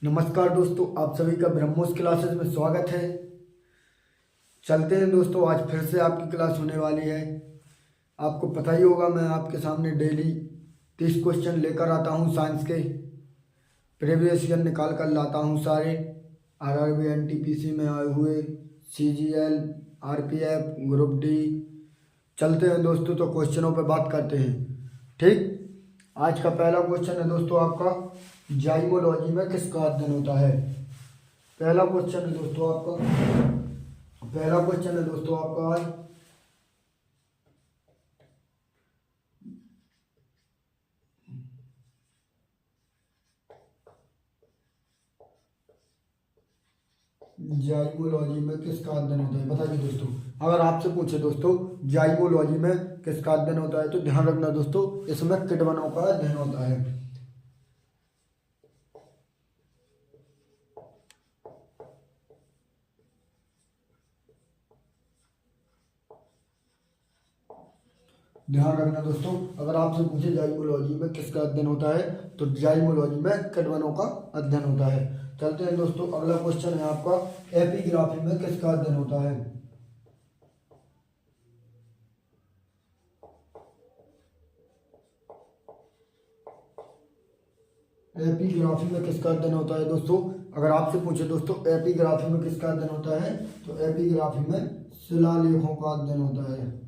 नमस्कार दोस्तों, आप सभी का ब्रह्मोस क्लासेस में स्वागत है। चलते हैं दोस्तों, आज फिर से आपकी क्लास होने वाली है। आपको पता ही होगा, मैं आपके सामने डेली 30 क्वेश्चन लेकर आता हूं साइंस के। प्रीवियस ईयर निकाल कर लाता हूं सारे, आरआरबी एनटीपीसी में आए हुए, सीजीएल, आरपीएफ, ग्रुप डी। चलते हैं दोस्तों, तो क्वेश्चनों पर बात करते हैं। ठीक, आज का पहला क्वेश्चन है दोस्तों आपका, जाइमोलॉजी में किसका अध्ययन होता है। पहला क्वेश्चन है दोस्तों आपका आज जाइमोलॉजी में किसका अध्ययन होता है, बताइए दोस्तों। अगर आपसे पूछे दोस्तों जाइमोलॉजी में किसका अध्ययन होता है, तो ध्यान रखना दोस्तों, इसमें कीटवनों का अध्ययन होता है। ध्यान रखना दोस्तों, अगर आपसे पूछे जाइमोलॉजी में किसका अध्ययन होता है, तो जाइमोलॉजी में कीटवनों का अध्ययन होता है। चलते हैं दोस्तों, अगला क्वेश्चन है आपका, एपिग्राफी में किसका अध्ययन होता है। एपिग्राफी में किसका अध्ययन होता है दोस्तों। अगर आपसे पूछे दोस्तों एपिग्राफी में किसका अध्ययन होता है, तो एपिग्राफी में शिलालेखों का अध्ययन होता है।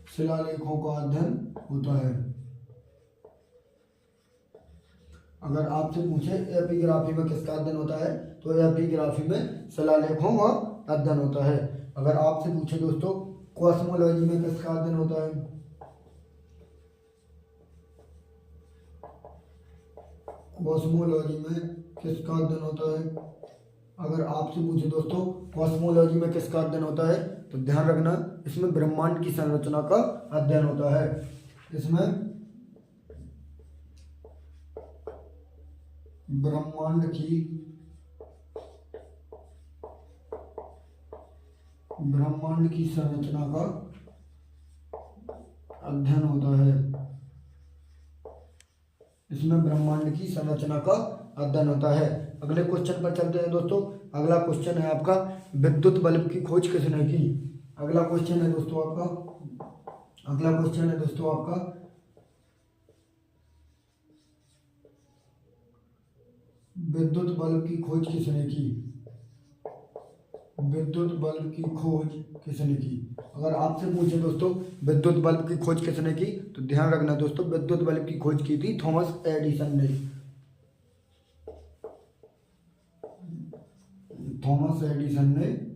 शिलालेखों का अध्ययन होता है। अगर आपसे पूछे एपिग्राफी में किसका अध्ययन होता है, तो एपिग्राफी में शिलालेखों का अध्ययन होता है। अगर आपसे पूछे दोस्तों कॉस्मोलॉजी में किसका अध्ययन होता है, कॉस्मोलॉजी में किसका अध्ययन होता है। अगर आपसे पूछे दोस्तों कॉस्मोलॉजी में किसका अध्ययन होता है, तो ध्यान रखना, इसमें ब्रह्मांड की संरचना का अध्ययन होता है। इसमें ब्रह्मांड की संरचना का अध्ययन होता है। इसमें ब्रह्मांड की संरचना का अध्ययन होता है। अगले क्वेश्चन पर चलते हैं दोस्तों। अगला क्वेश्चन है आपका, विद्युत बल्ब की खोज किसने की। अगला क्वेश्चन है दोस्तों आपका विद्युत बल्ब की खोज किसने की। विद्युत बल्ब की खोज किसने की। अगर आपसे पूछे दोस्तों विद्युत बल्ब की खोज किसने की, तो ध्यान रखना दोस्तों, विद्युत बल्ब की खोज की थी थॉमस एडिसन ने। थॉमस एडिसन ने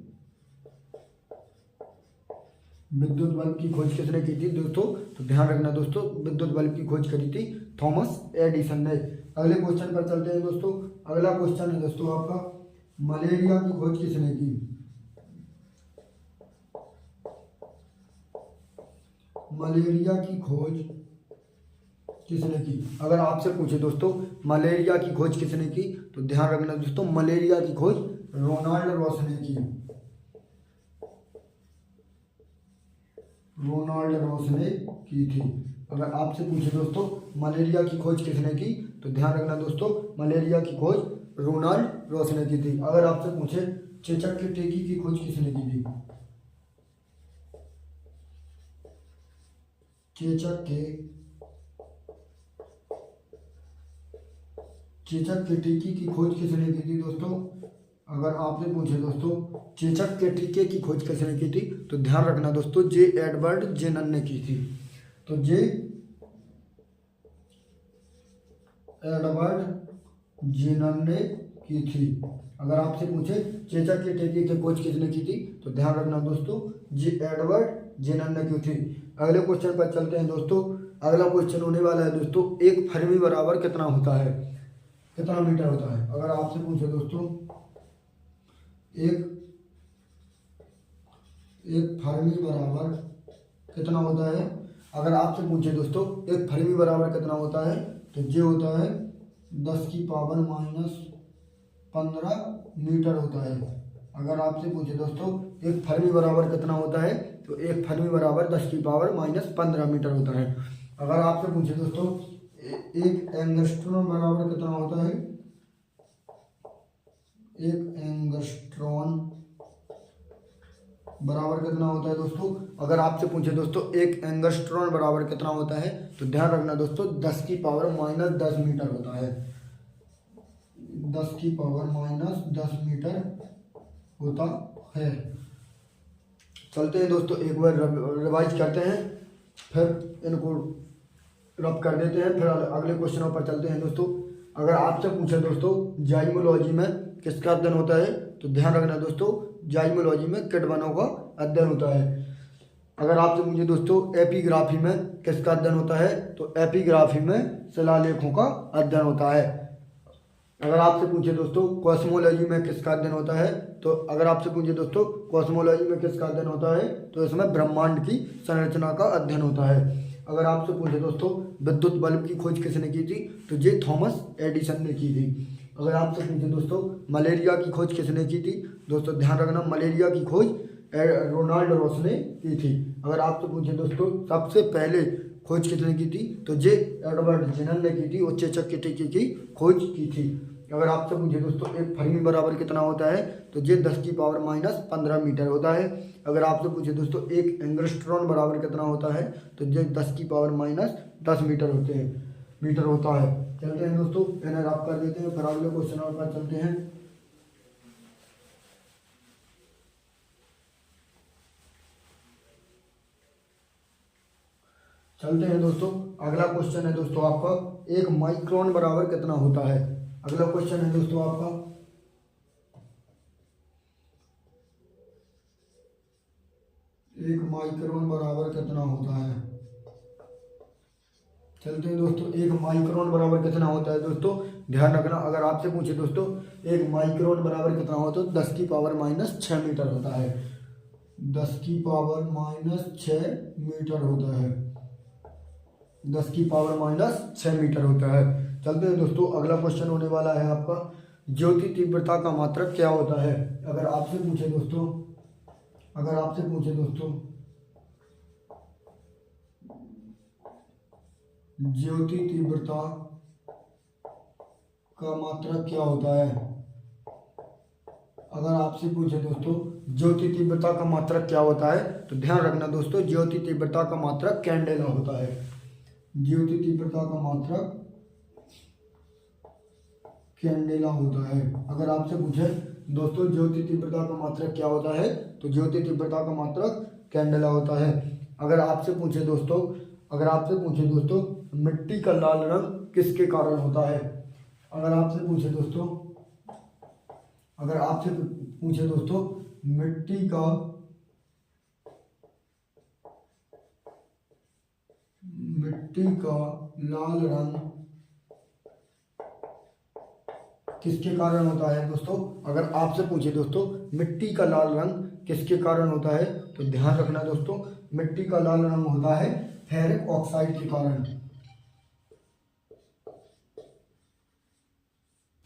विद्युत बल्ब की खोज किसने की थी दोस्तों, तो ध्यान रखना दोस्तों, विद्युत बल्ब की खोज करी थी थॉमस एडिसन ने। अगले क्वेश्चन पर चलते हैं दोस्तों। अगला क्वेश्चन है दोस्तों आपका, मलेरिया की खोज किसने की। मलेरिया की खोज किसने की। अगर आपसे पूछे दोस्तों मलेरिया की खोज किसने की, तो ध्यान रखना दोस्तों, मलेरिया की खोज रोनाल्ड रॉस ने की। रोनाल्ड रॉस ने की थी। अगर आपसे पूछे दोस्तों मलेरिया की खोज किसने की, तो ध्यान रखना दोस्तों, मलेरिया की खोज रोनाल्ड रॉस ने की थी। अगर आपसे पूछे चेचक के टीके की खोज किसने की थी। चेचक के टीके की खोज किसने की थी दोस्तों। अगर आपसे पूछे दोस्तों चेचक के टीके की खोज किसने की थी, तो ध्यान रखना दोस्तों, जे एडवर्ड जेनन ने की थी। तो जे एडवर्ड जेनन ने की थी। अगर आपसे पूछे चेचक के टीके की खोज किसने की थी, तो ध्यान रखना दोस्तों, जे एडवर्ड जेनन ने की थी। अगले क्वेश्चन पर चलते हैं दोस्तों। अगला क्वेश्चन होने वाला है दोस्तों, एक फर्मी बराबर कितना होता है, कितना मीटर होता है। अगर आपसे पूछे दोस्तों एक फर्मी बराबर कितना होता है। अगर आपसे पूछे दोस्तों एक फर्मी बराबर कितना होता है, तो ये होता है 10⁻⁻15 मीटर होता है। अगर आपसे पूछे दोस्तों एक फर्मी बराबर कितना होता है, तो एक फर्मी बराबर 10⁻⁻15 मीटर होता है। अगर आपसे पूछे दोस्तों एक एंगस्ट्रॉन बराबर कितना होता है, एक एंगस्ट्रॉन बराबर कितना होता है दोस्तों, अगर आपसे पूछे दोस्तों एक एंगस्ट्रॉन बराबर कितना होता है, तो ध्यान रखना दोस्तों 10 की पावर माइनस 10 मीटर होता है, 10 की पावर माइनस 10 मीटर होता है। चलते हैं दोस्तों एक बार रिवाइज करते हैं, फिर इनको रब कर देते हैं, फिर अगले क्वेश्चनों पर चलते हैं दोस्तों। अगर आपसे पूछे दोस्तों जाइमोलॉजी में किसका अध्ययन होता है, तो ध्यान रखना दोस्तों जाइमोलॉजी में कीटवनों का अध्ययन होता है। अगर आपसे पूछे दोस्तों एपिग्राफी में किसका अध्ययन होता है, तो एपिग्राफी में शिलालेखों का अध्ययन होता है। अगर आपसे पूछे दोस्तों कॉस्मोलॉजी में किसका अध्ययन होता है, तो अगर आपसे पूछे दोस्तों कॉस्मोलॉजी में किसका अध्ययन होता है, तो इसमें ब्रह्मांड की संरचना का अध्ययन होता है। अगर आपसे पूछे दोस्तों विद्युत बल्ब की खोज किसने की थी, तो ये थॉमस एडिसन ने की थी। अगर आपसे पूछे दोस्तों मलेरिया की खोज किसने की थी, दोस्तों ध्यान रखना मलेरिया की खोज रोनाल्ड रॉस ने की थी। अगर आपसे पूछे दोस्तों सबसे पहले खोज किसने की थी, तो जे एडवर्ड जेनर ने की थी, उत्सेचक के टीके की खोज की थी। अगर आपसे पूछे दोस्तों एक फर्मी बराबर कितना होता है, तो ये 10 की पावर माइनस 15 मीटर होता है। अगर आपसे पूछे दोस्तों एक एंगस्ट्रॉन बराबर कितना होता है, तो ये 10 की पावर माइनस 10 मीटर होता है। चलते हैं दोस्तों इन्हें रब कर देते हैं, फिर अगले क्वेश्चन पर चलते हैं। चलते हैं दोस्तों अगला क्वेश्चन है दोस्तों आपका एक माइक्रोन बराबर कितना होता है। अगला क्वेश्चन है दोस्तों आपका एक माइक्रोन बराबर कितना होता है। चलते हैं दोस्तों एक माइक्रोन बराबर कितना होता है दोस्तों, ध्यान रखना अगर आपसे पूछे दोस्तों एक माइक्रोन बराबर कितना होता है, तो 10 की पावर माइनस 6 मीटर होता है, 10 की पावर माइनस 6 मीटर होता है, 10 की पावर माइनस 6 मीटर होता है। चलते हैं दोस्तों अगला क्वेश्चन होने वाला है आपका ज्योति तीव्रता का मात्रक क्या होता है। अगर आपसे पूछे दोस्तों ज्योति तीव्रता का मात्रक क्या होता है, अगर आपसे पूछे दोस्तों ज्योति तीव्रता का मात्रक क्या होता है, तो ध्यान रखना दोस्तों ज्योति तीव्रता का मात्रक कैंडेला होता है, ज्योति तीव्रता का मात्रक कैंडेला होता है। अगर आपसे पूछे दोस्तों ज्योति तीव्रता का मात्रक क्या होता है, तो ज्योति तीव्रता का मात्रक कैंडेला होता है। अगर आपसे पूछे दोस्तों मिट्टी का लाल रंग किसके कारण होता है, अगर आपसे पूछे दोस्तों मिट्टी का लाल रंग किसके कारण होता है दोस्तों, अगर आपसे पूछे दोस्तों मिट्टी का लाल रंग किसके कारण होता है, तो ध्यान रखना दोस्तों मिट्टी का लाल रंग होता है फेरिक ऑक्साइड के कारण,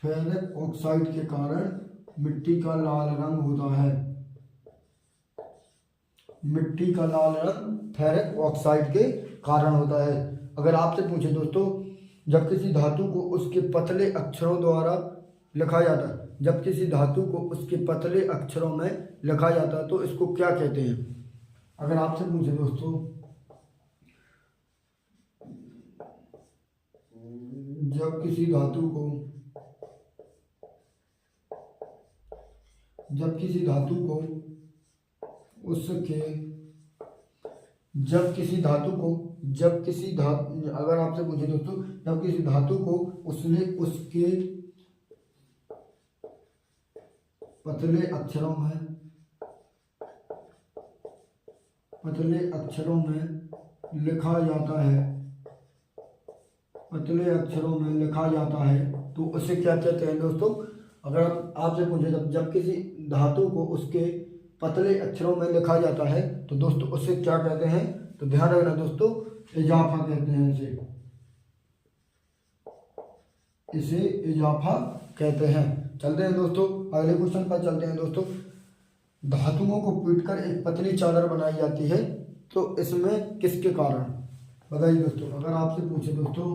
फेरिक ऑक्साइड के कारण मिट्टी का लाल रंग होता है, मिट्टी का लाल रंग फेरिक ऑक्साइड के कारण होता है। अगर आपसे पूछे दोस्तों जब किसी धातु को उसके पतले अक्षरों द्वारा लिखा जाता है, जब किसी धातु को उसके पतले अक्षरों में लिखा जाता है तो इसको क्या कहते हैं। अगर आपसे पूछे दोस्तों जब किसी धातु को अगर आपसे पूछे दोस्तों जब किसी धातु को उसने उसके पतले अक्षरों में लिखा जाता है, तो उसे क्या कहते हैं दोस्तों। अगर आपसे पूछे जब किसी धातु को उसके पतले अक्षरों में लिखा जाता है तो दोस्तों उसे क्या कहते हैं, तो ध्यान रखना दोस्तों इजाफा कहते हैं, इसे इजाफा कहते हैं। चलते हैं दोस्तों अगले क्वेश्चन पर चलते हैं दोस्तों। धातुओं को पीटकर एक पतली चादर बनाई जाती है, तो इसमें किसके कारण, बताइए दोस्तों, अगर आपसे पूछे दोस्तों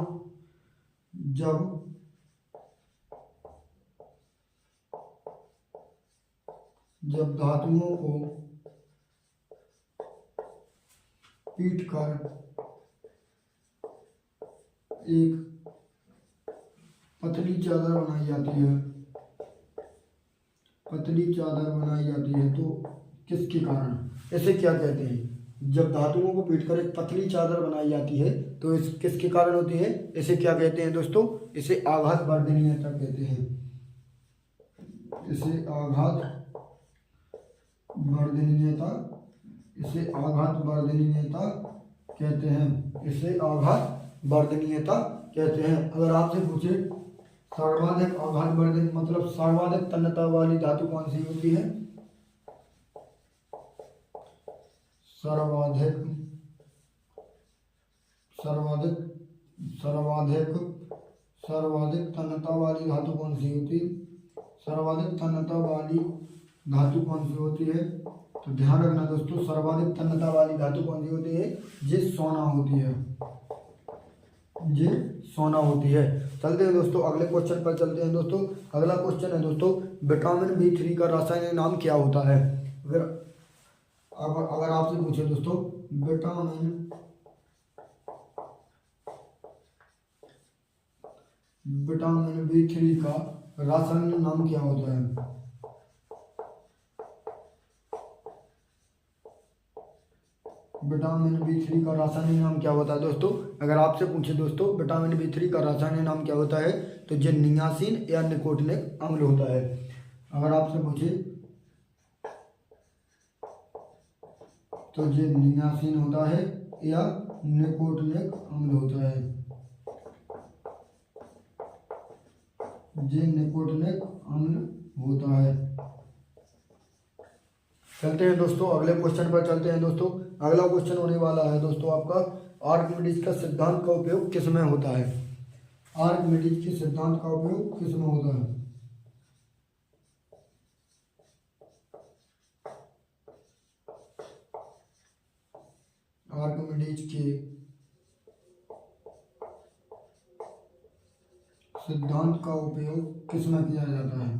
जब धातुओं को पीट कर एक पतली चादर बनाई जाती है, तो किसके कारण, इसे क्या कहते हैं? जब धातुओं को पीटकर एक पतली चादर बनाई जाती है तो इस किसके कारण होती है? इसे क्या कहते हैं दोस्तों? इसे आघात वर्धनीयता कहते हैं। इसे आघात वर्धनीयता कहते हैं। अगर आपसे पूछे सर्वाधिक आघात वर्धन मतलब सर्वाधिक तन्यता वाली धातु कौन सी होती है? सर्वाधिक तन्यता वाली धातु कौन सी होती है? सर्वाधिक तन्यता वाली धातु कौन सी होती है? तो ध्यान रखना दोस्तों, सर्वाधिक तन्यता वाली धातु कौन सी होती है? ये सोना होती है। चलते हैं दोस्तों अगले क्वेश्चन पर चलते हैं दोस्तों। अगला क्वेश्चन है दोस्तों, विटामिन B3 का रासायनिक नाम क्या होता है? अगर आपसे पूछे दोस्तों विटामिन B3 का रासायनिक नाम क्या होता है? विटामिन B3 का रासायनिक नाम क्या होता है दोस्तों? अगर आपसे पूछे दोस्तों विटामिन B3 का रासायनिक नाम क्या होता है, तो ये नियासिन या निकोटिनिक अम्ल होता है। अगर आपसे पूछे तो ये नियासिन होता है या निकोटिनिक अम्ल होता है। ये निकोटिनिक अम्ल होता है। चलते हैं दोस्तों अगले क्वेश्चन पर चलते हैं दोस्तों। अगला क्वेश्चन होने वाला है दोस्तों आपका, आर्किमिडीज का सिद्धांत का उपयोग किस में होता है? आर्किमिडीज के सिद्धांत का उपयोग किस में होता है? आर्किमिडीज के सिद्धांत का उपयोग किस में किया जाता है?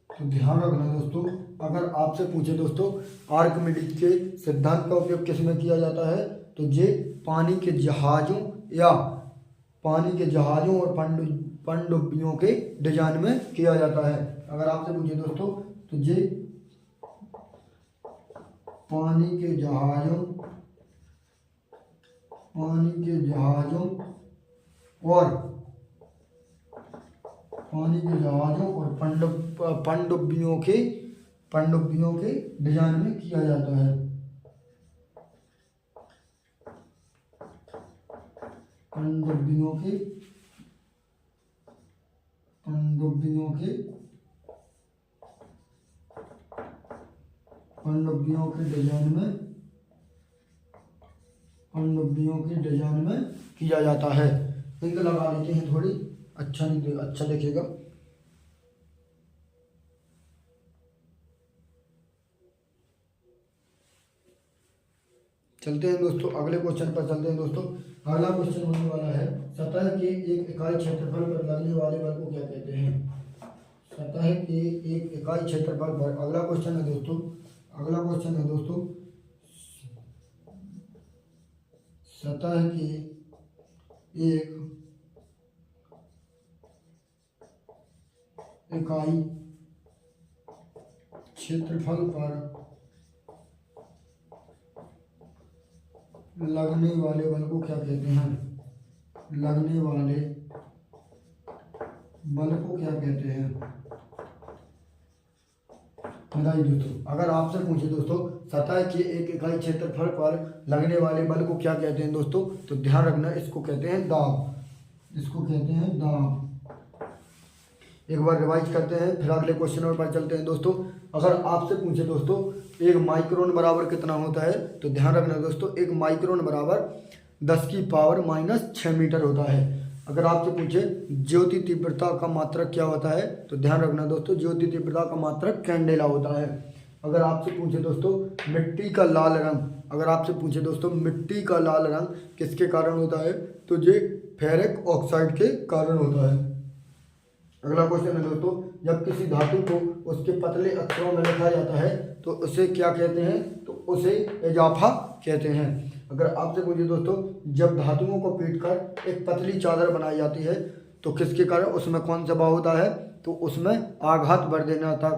तो ध्यान रखना दोस्तों, अगर आपसे पूछे दोस्तों आर्किमिडीज के सिद्धांत का उपयोग किस में किया जाता है, तो ये पानी के जहाजों और पनडुब्बियों के डिजाइन में किया जाता है। अगर आपसे पूछे दोस्तों तो ये पानी के जहाजों और पनडुब्बियों के डिजाइन में किया जाता है। पनडुब्बियों के डिजाइन में किया जाता है। इंक लगा लेते हैं थोड़ी, अच्छा दिखेगा। चलते हैं दोस्तों अगले क्वेश्चन पर चलते हैं दोस्तों। अगला क्वेश्चन होने वाला है, सतह के एक इकाई क्षेत्रफल पर लगने वाले बल को क्या कहते हैं? सतह के एक इकाई क्षेत्रफल पर, अगला क्वेश्चन है दोस्तों, सतह के एक इकाई क्षेत्रफल पर लगने वाले बल को क्या कहते हैं? बताइए दोस्तों, अगर आपसे पूछे दोस्तों सतह के एक इकाई क्षेत्रफल पर लगने वाले बल को क्या कहते हैं दोस्तों, तो ध्यान रखना, इसको कहते हैं दाब। एक बार रिवाइज करते हैं, फिर अगले क्वेश्चन पर चलते हैं दोस्तों। अगर आपसे पूछे दोस्तों एक माइक्रोन बराबर कितना होता है, तो ध्यान रखना दोस्तों, एक माइक्रोन बराबर 10⁻⁻6 मीटर होता है। अगर आपसे पूछे ज्योति तीव्रता का मात्रक क्या होता है, तो ध्यान रखना दोस्तों, ज्योति तीव्रता का मात्रक कैंडेला होता है। अगर आपसे पूछे दोस्तों मिट्टी का लाल रंग अगर आपसे पूछे दोस्तों मिट्टी का लाल रंग किसके कारण होता है, तो ये फेरिक ऑक्साइड के कारण होता है। अगला क्वेश्चन है दोस्तों, जब किसी धातु को उसके पतले अक्षरों में लिखा जाता है तो उसे क्या कहते हैं, तो उसे इजाफा कहते हैं। अगर आपसे पूछे दोस्तों, जब धातुओं को पीटकर एक पतली चादर बनाई जाती है तो किसके कारण, उसमें कौन सा भाव होता है, तो उसमें आघात वर्धनीयता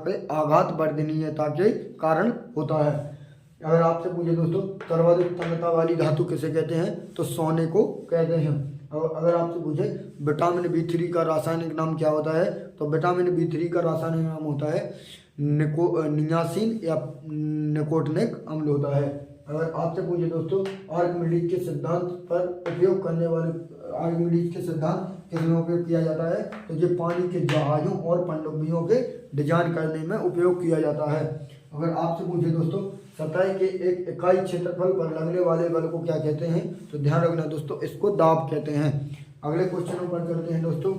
के कारण होता है। अगर आपसे पूछे दोस्तों सर्वाधिक तन्यता वाली धातु किसे कहते हैं, तो सोने को कहते हैं। और अगर आपसे पूछे विटामिन बी3 का रासायनिक नाम क्या होता है, तो विटामिन बी3 का रासायनिक नाम होता है नियासिन या निकोटिनिक अम्ल होता है। अगर आपसे पूछे दोस्तों आर्किमिडीज के सिद्धांत पर उपयोग करने वाले आर्किमिडीज के सिद्धांत किसमें उपयोग किया जाता है, तो ये पानी के जहाजों और पनडुब्बियों के डिजाइन करने में उपयोग किया जाता है। अगर आपसे पूछे दोस्तों सतह के एक इकाई क्षेत्रफल पर लगने वाले बल को क्या कहते हैं, तो ध्यान रखना दोस्तों इसको दाब कहते हैं। अगले क्वेश्चनों पर चलते हैं दोस्तों।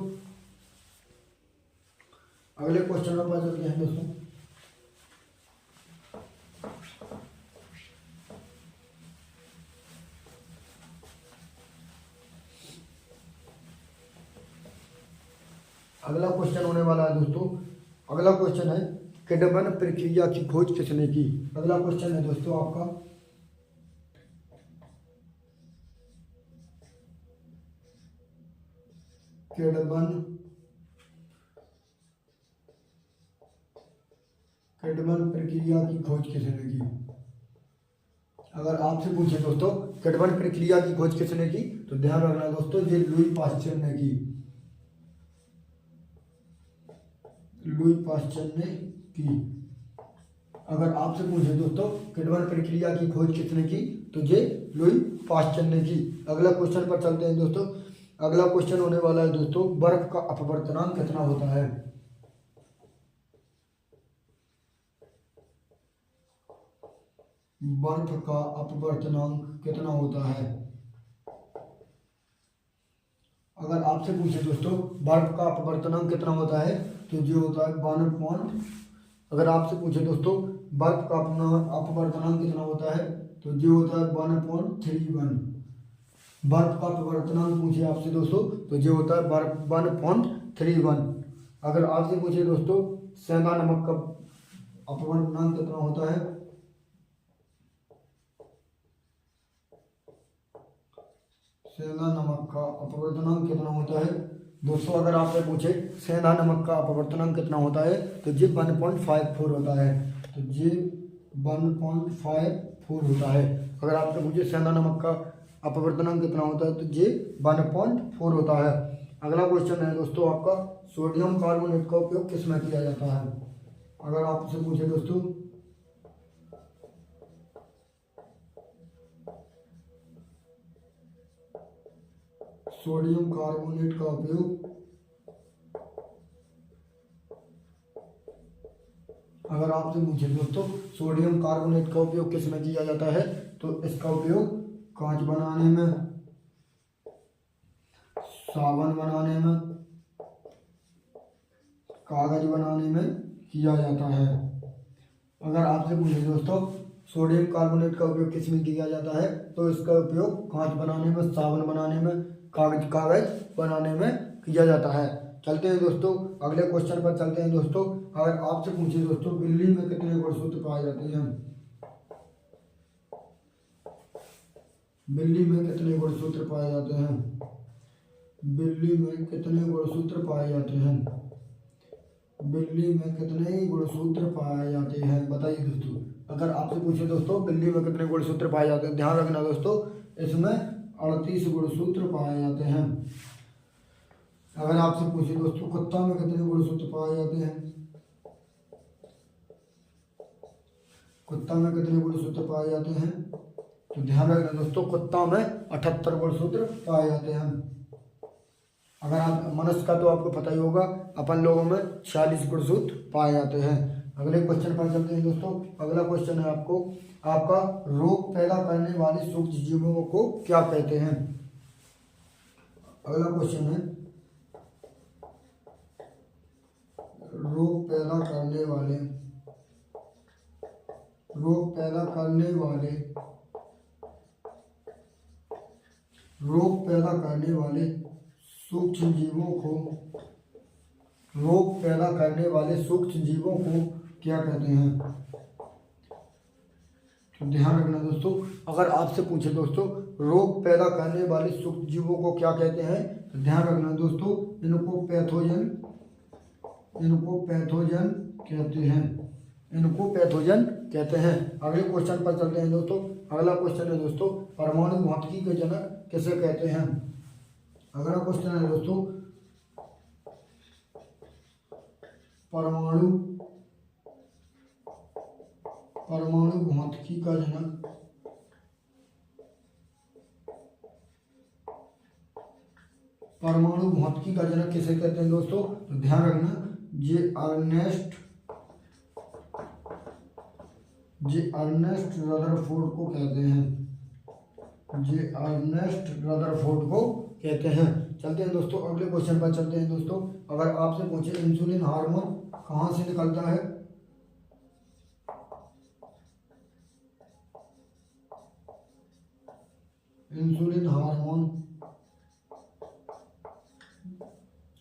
अगला क्वेश्चन होने वाला है दोस्तों। अगला क्वेश्चन है किडमन प्रक्रिया की खोज किसने की। अगला क्वेश्चन है दोस्तों आपका, किडमन प्रक्रिया की खोज किसने की। अगर आपसे पूछे दोस्तों किडमन प्रक्रिया की खोज किसने की, तो ध्यान रखना दोस्तों ये लुई पास्चर ने की। अगर आपसे पूछे दोस्तों किडमन प्रक्रिया की खोज किसने की, तो ये लुई पास्चर ने की। अगला क्वेश्चन पर चलते हैं दोस्तों। अगला क्वेश्चन होने वाला है दोस्तों बर्फ का अपवर्तनांक कितना होता है। बर्फ का अपवर्तनांक कितना होता है। अगर आपसे पूछे दोस्तों बर्फ का अपवर्तनांक कितना होता है, तो जो होता है 1 अगर आपसे पूछे दोस्तों बर्फ का अपवर्तनांक कितना होता है, तो जो होता है 1.31। बर्फ का अपवर्तनांक पूछे आपसे दोस्तों, तो जो होता है 1.31। अगर आपसे पूछे दोस्तों सेंधा नमक का अपवर्तनांक कितना होता है, सेंधा नमक का अपवर्तनांक कितना होता है दोस्तों। अगर आपसे पूछे सेंधा नमक का अपवर्तनांक कितना होता है, तो जी 1.54 होता है। तो जी 1.54 होता है। अगर आपसे पूछे सेंधा नमक का अपवर्तनांक कितना होता है, तो जी 1.4 होता है। अगला क्वेश्चन है दोस्तों आपका सोडियम कार्बोनेट का उपयोग किस में किया जाता है। अगर आपसे पूछे दोस्तों सोडियम कार्बोनेट का उपयोग, अगर आपसे पूछे दोस्तों सोडियम कार्बोनेट का उपयोग किस में किया जाता है, तो इसका उपयोग कांच बनाने में, साबुन बनाने में, कागज बनाने में किया जाता है। अगर आपसे पूछे दोस्तों सोडियम कार्बोनेट का उपयोग किस में किया जाता है, तो इसका उपयोग कांच बनाने में, साबुन बनाने में, कागज बनाने में किया जाता है। चलते हैं दोस्तों अगले क्वेश्चन पर चलते हैं दोस्तों। अगर आपसे पूछे दोस्तों बिल्ली में कितने गुणसूत्र पाए जाते हैं, बिल्ली में कितने गुणसूत्र पाए जाते हैं, बिल्ली में कितने गुणसूत्र पाए जाते हैं, बिल्ली में कितने गुणसूत्र पाए जाते हैं, बताइए दोस्तों। अगर आपसे पूछे दोस्तों बिल्ली में कितने गुणसूत्र पाए जाते हैं, ध्यान रखना दोस्तों इसमें 38 गुणसूत्र पाए जाते हैं। अगर आपसे पूछे दोस्तों कुत्ता में कितने गुणसूत्र पाए जाते हैं, कुत्ता में कितने गुणसूत्र पाए जाते हैं, तो ध्यान रखना दोस्तों कुत्ता में 78 गुणसूत्र पाए जाते हैं। अगर आप मनुष्य का तो आपको पता ही होगा, अपन लोगों में 46 गुणसूत्र पाए जाते हैं। अगले क्वेश्चन पर चलते हैं दोस्तों। अगला क्वेश्चन है आपका रोग पैदा करने वाले सूक्ष्म जीवों को क्या कहते हैं। अगला क्वेश्चन है रोग पैदा करने वाले रोग पैदा करने वाले सूक्ष्म जीवों को रोग पैदा करने वाले सूक्ष्म जीवों को क्या कहते हैं? तो ध्यान रखना दोस्तों, अगर आपसे पूछे दोस्तों रोग पैदा करने वाले सूक्ष्म जीवों को क्या कहते हैं, तो ध्यान रखना दोस्तों, इनको पैथोजन कहते हैं। इनको पैथोजन कहते हैं। अगले क्वेश्चन पर चलते हैं दोस्तों। अगला क्वेश्चन है दोस्तों, परमाणु भौतिकी के जनक किसे कहते हैं? अगला क्वेश्चन है दोस्तों, परमाणु भौतिकी का जनक किसे कहते हैं दोस्तों? तो ध्यान रखना, जे अर्नेस्ट रदरफोर्ड को कहते हैं। चलते हैं दोस्तों, अगले क्वेश्चन पर चलते हैं दोस्तों। अगर आपसे पूछे इंसुलिन हार्मोन कहाँ से निकलता है? इंसुलिन हार्मोन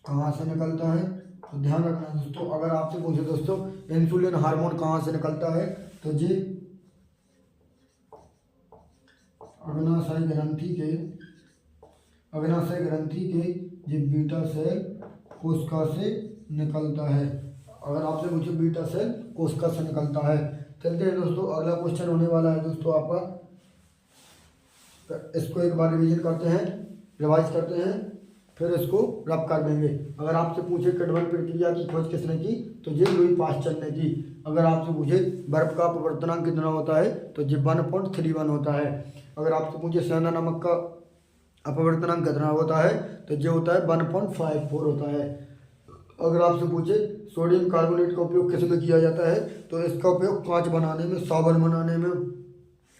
कहाँ से निकलता है? तो ध्यान रखना दोस्तों, अगर आपसे पूछे दोस्तों इंसुलिन हार्मोन कहाँ से निकलता है, तो जी अग्नाशय ग्रंथि के जी बीटा सेल कोशिका से निकलता है। अगर आपसे पूछे बीटा सेल कोशिका से निकलता है। चलते हैं दोस्तों, अगला क्वेश्चन होने वाला है दोस्तों आपका, इसको एक बार रिवीजन करते हैं, रिवाइज करते हैं, फिर इसको रब कर देंगे। अगर आपसे पूछे किण्वन प्रक्रिया की खोज किसने की, तो ये लुई पास्चर ने की। अगर आपसे पूछे बर्फ का अपवर्तनांक कितना होता है, तो ये 1.31 होता है। अगर आपसे पूछे सेना नमक का अपवर्तनांक कितना होता है, तो ये होता है 1.54 होता है। अगर आपसे पूछे सोडियम कार्बोनेट का उपयोग किस में किया जाता है, तो इसका उपयोग कांच बनाने में, साबुन बनाने में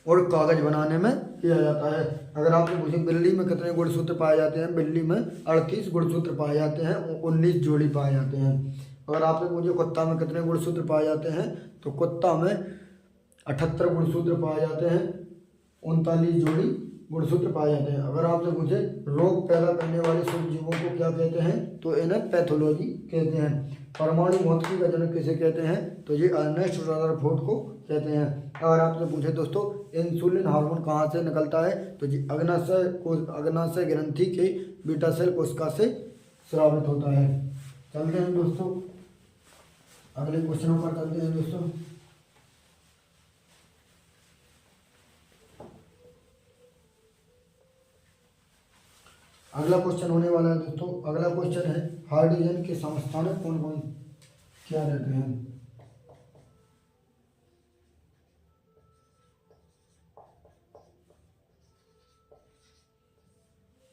और कागज बनाने में किया जाता है। अगर आपसे पूछे बिल्ली में कितने गुणसूत्र पाए जाते हैं, बिल्ली में 38 गुणसूत्र पाए जाते हैं, 19 जोड़ी पाए जाते हैं। अगर आपसे पूछे कुत्ता में कितने गुणसूत्र पाए जाते हैं, तो कुत्ता में 78 गुणसूत्र पाए जाते हैं, 39 जोड़ी गुणसूत्र पाए जाते हैं। अगर आपसे पूछे रोग पैदा करने वाले सूक्ष्म जीवों को क्या कहते हैं, तो इन्हें पैथोलॉजी कहते हैं। परमाणु भौतिकी का जनक किसे कहते हैं, तो ये अर्नेस्ट रदरफोर्ड को कहते हैं। अगर आपसे पूछे दोस्तों इंसुलिन हार्मोन कहाँ से निकलता है, तो जी अग्नाशय ग्रंथि के बीटा सेल कोशिका से स्रावित होता है। चलते हैं दोस्तों, अगले क्वेश्चनों पर चलते हैं दोस्तों। अगला क्वेश्चन होने वाला है दोस्तों, अगला क्वेश्चन है हाइड्रोजन के समस्थानिक कौन कौन क्या रहते हैं?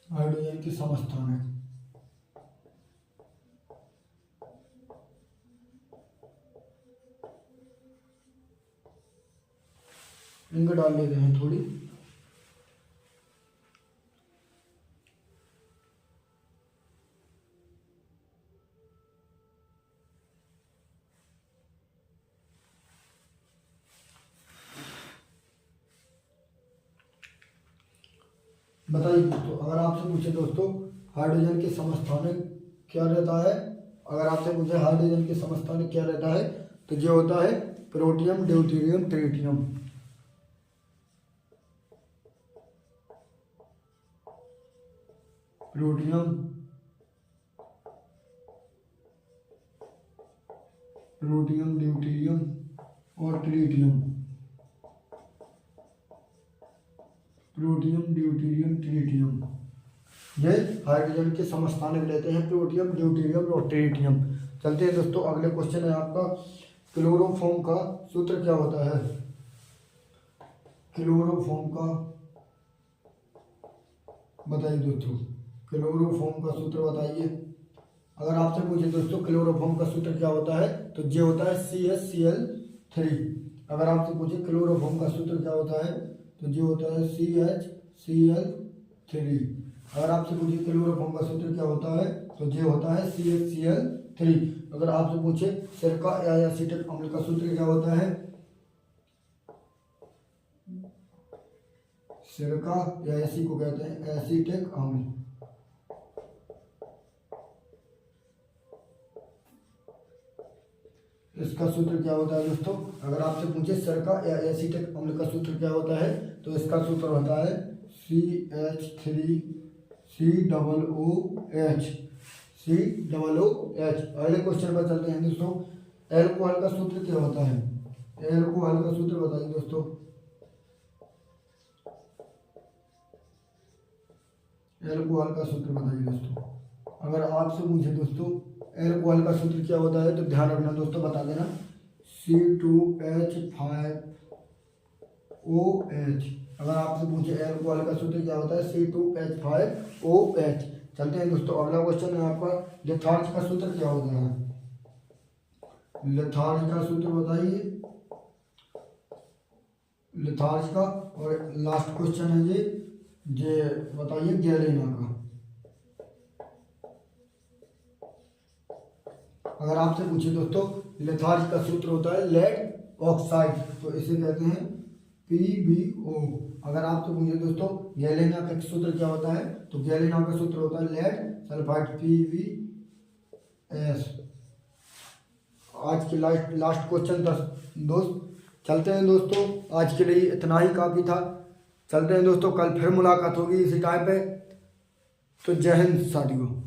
हाइड्रोजन के समस्थानिक इनको डाल लेते हैं थोड़ी। बताइए दोस्तों, अगर आपसे पूछे दोस्तों हाइड्रोजन के समस्थानिक क्या रहता है, अगर आपसे पूछे हाइड्रोजन के समस्थानिक क्या रहता है, तो ये होता है protium, deuterium, tritium. Protium, deuterium और ट्रिटियम। प्रोटियम, ड्यूटेरियम, ट्रिटियम, ये हाइड्रोजन के समस्थानिक लेते हैं, प्रोटियम, ड्यूटेरियम और ट्रिटियम। चलते हैं दोस्तों, अगले क्वेश्चन है आपका, क्लोरोफॉर्म का सूत्र क्या होता है? क्लोरोफॉर्म का बताइए दोस्तों, क्लोरोफॉर्म का सूत्र बताइए। अगर आपसे पूछे दोस्तों क्लोरोफॉर्म का सूत्र क्या होता है, तो ये होता है CHCl3। अगर आपसे पूछे क्लोरोफॉर्म का सूत्र क्या होता है, तो ये होता है CHCl3। अगर आपसे पूछे क्लोरोफॉर्म का सूत्र क्या होता है, तो ये होता है CHCl3। अगर आपसे पूछे सिरका या एसिटिक अम्ल का सूत्र क्या होता है, सिरका या इसी को कहते हैं एसीटिक अम्ल। इसका सूत्र क्या होता है दोस्तों? अगर आपसे पूछे सिरका या एसीटिक अम्ल का सूत्र क्या होता है तो इसका सूत्र होता है CH3COOH। COOH। अगले क्वेश्चन पर चलते हैं दोस्तों। एल्कोहल का सूत्र क्या होता है? एल्कोहल का सूत्र बताइए दोस्तों। एल्कोहल का सूत्र बताइए दोस्तों। अगर आपसे पूछे दोस्तों एल्कोहल का सूत्र क्या होता है तो ध्यान रखना दोस्तों, बता देना C2H5OH। अगर आपसे पूछे एल्कोहल का सूत्र क्या होता है C2H5OH। चलते हैं दोस्तों, अगला क्वेश्चन है आपका लिथार्ज का सूत्र क्या होता है? लिथार्ज का सूत्र बताइए, लिथार्ज का। और लास्ट क्वेश्चन है ये बताइए गैलेना का। अगर आपसे पूछे दोस्तों लिथार्ज का सूत्र होता है लेड ऑक्साइड, तो इसे कहते हैं PbO। अगर आपसे पूछे दोस्तों गैलेना का सूत्र क्या होता है तो गैलेना का सूत्र होता है लेड सल्फाइड PbS। आज की लास्ट क्वेश्चन था दोस्त। चलते हैं दोस्तों, आज के लिए इतना ही काफ़ी था। चलते हैं दोस्तों, कल फिर मुलाकात होगी इसी टाइम पे। तो जय हिंद साथियों।